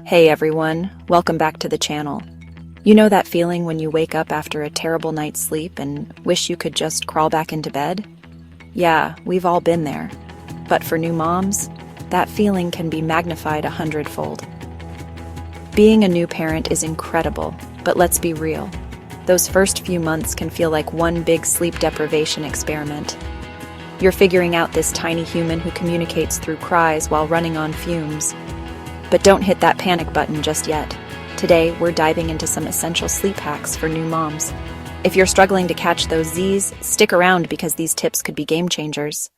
Hey everyone, welcome back to the channel. You know that feeling when you wake up after a terrible night's sleep and wish you could just crawl back into bed? Yeah, we've all been there. But for new moms, that feeling can be magnified 100-fold. Being a new parent is incredible, but let's be real. Those first few months can feel like one big sleep deprivation experiment. You're figuring out this tiny human who communicates through cries while running on fumes. But don't hit that panic button just yet. Today, we're diving into some essential sleep hacks for new moms. If you're struggling to catch those Z's, stick around because these tips could be game changers.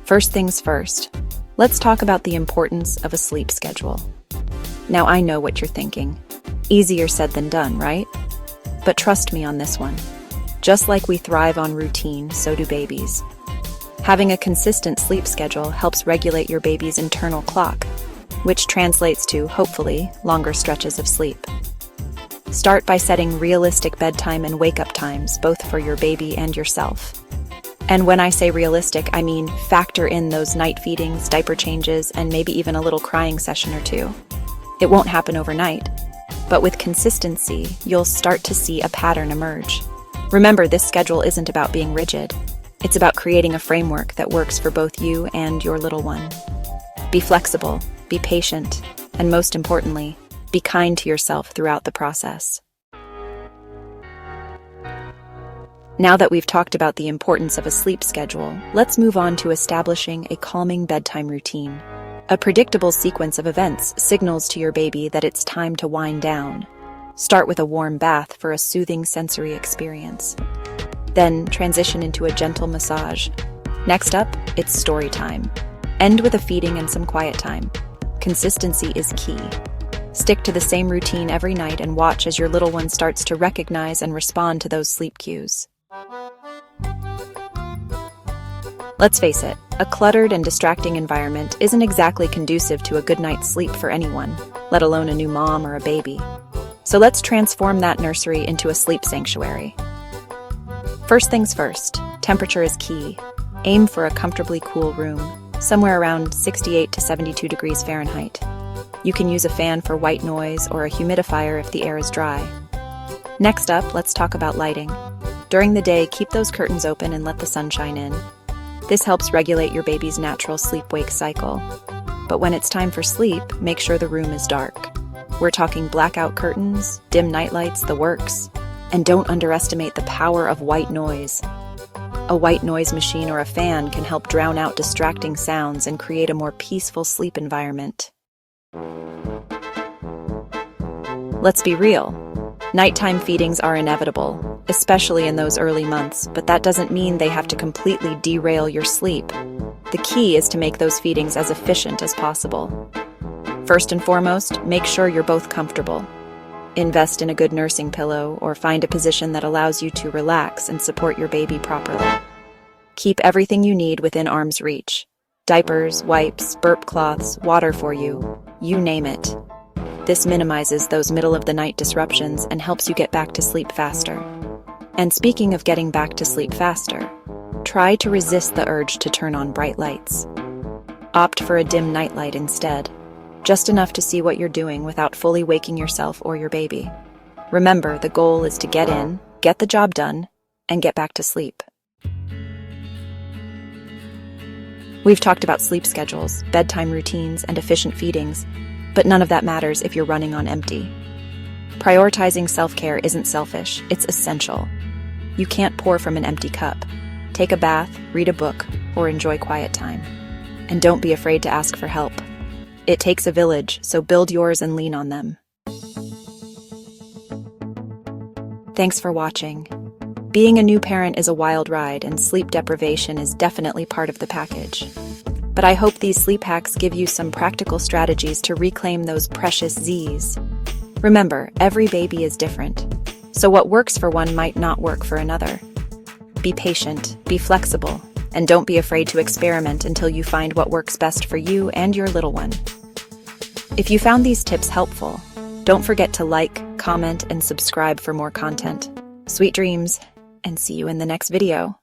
First things first, let's talk about the importance of a sleep schedule. Now I know what you're thinking. Easier said than done, right? But trust me on this one. Just like we thrive on routine, so do babies. Having a consistent sleep schedule helps regulate your baby's internal clock, which translates to, hopefully, longer stretches of sleep. Start by setting realistic bedtime and wake-up times, both for your baby and yourself. And when I say realistic, I mean factor in those night feedings, diaper changes, and maybe even a little crying session or two. It won't happen overnight, but with consistency, you'll start to see a pattern emerge. Remember, this schedule isn't about being rigid. It's about creating a framework that works for both you and your little one. Be flexible, be patient, and most importantly, be kind to yourself throughout the process. Now that we've talked about the importance of a sleep schedule, let's move on to establishing a calming bedtime routine. A predictable sequence of events signals to your baby that it's time to wind down. Start with a warm bath for a soothing sensory experience. Then transition into a gentle massage. Next up, it's story time. End with a feeding and some quiet time. Consistency is key. Stick to the same routine every night and watch as your little one starts to recognize and respond to those sleep cues. Let's face it, a cluttered and distracting environment isn't exactly conducive to a good night's sleep for anyone, let alone a new mom or a baby. So let's transform that nursery into a sleep sanctuary. First things first, temperature is key. Aim for a comfortably cool room, somewhere around 68 to 72 degrees Fahrenheit. You can use a fan for white noise or a humidifier if the air is dry. Next up, let's talk about lighting. During the day, keep those curtains open and let the sunshine in. This helps regulate your baby's natural sleep-wake cycle. But when it's time for sleep, make sure the room is dark. We're talking blackout curtains, dim nightlights, the works. And don't underestimate the power of white noise. A white noise machine or a fan can help drown out distracting sounds and create a more peaceful sleep environment. Let's be real. Nighttime feedings are inevitable, especially in those early months, but that doesn't mean they have to completely derail your sleep. The key is to make those feedings as efficient as possible. First and foremost, make sure you're both comfortable. Invest in a good nursing pillow or find a position that allows you to relax and support your baby properly. Keep everything you need within arm's reach. Diapers, wipes, burp cloths, water for you, you name it. This minimizes those middle-of-the-night disruptions and helps you get back to sleep faster. And speaking of getting back to sleep faster, try to resist the urge to turn on bright lights. Opt for a dim nightlight instead. Just enough to see what you're doing without fully waking yourself or your baby. Remember, the goal is to get in, get the job done, and get back to sleep. We've talked about sleep schedules, bedtime routines, and efficient feedings, but none of that matters if you're running on empty. Prioritizing self-care isn't selfish, it's essential. You can't pour from an empty cup. Take a bath, read a book, or enjoy quiet time. And don't be afraid to ask for help. It takes a village, so build yours and lean on them. Thanks for watching. Being a new parent is a wild ride, and sleep deprivation is definitely part of the package. But I hope these sleep hacks give you some practical strategies to reclaim those precious Z's. Remember, every baby is different, so what works for one might not work for another. Be patient, be flexible, and don't be afraid to experiment until you find what works best for you and your little one. If you found these tips helpful, don't forget to like, comment, and subscribe for more content. Sweet dreams, and see you in the next video.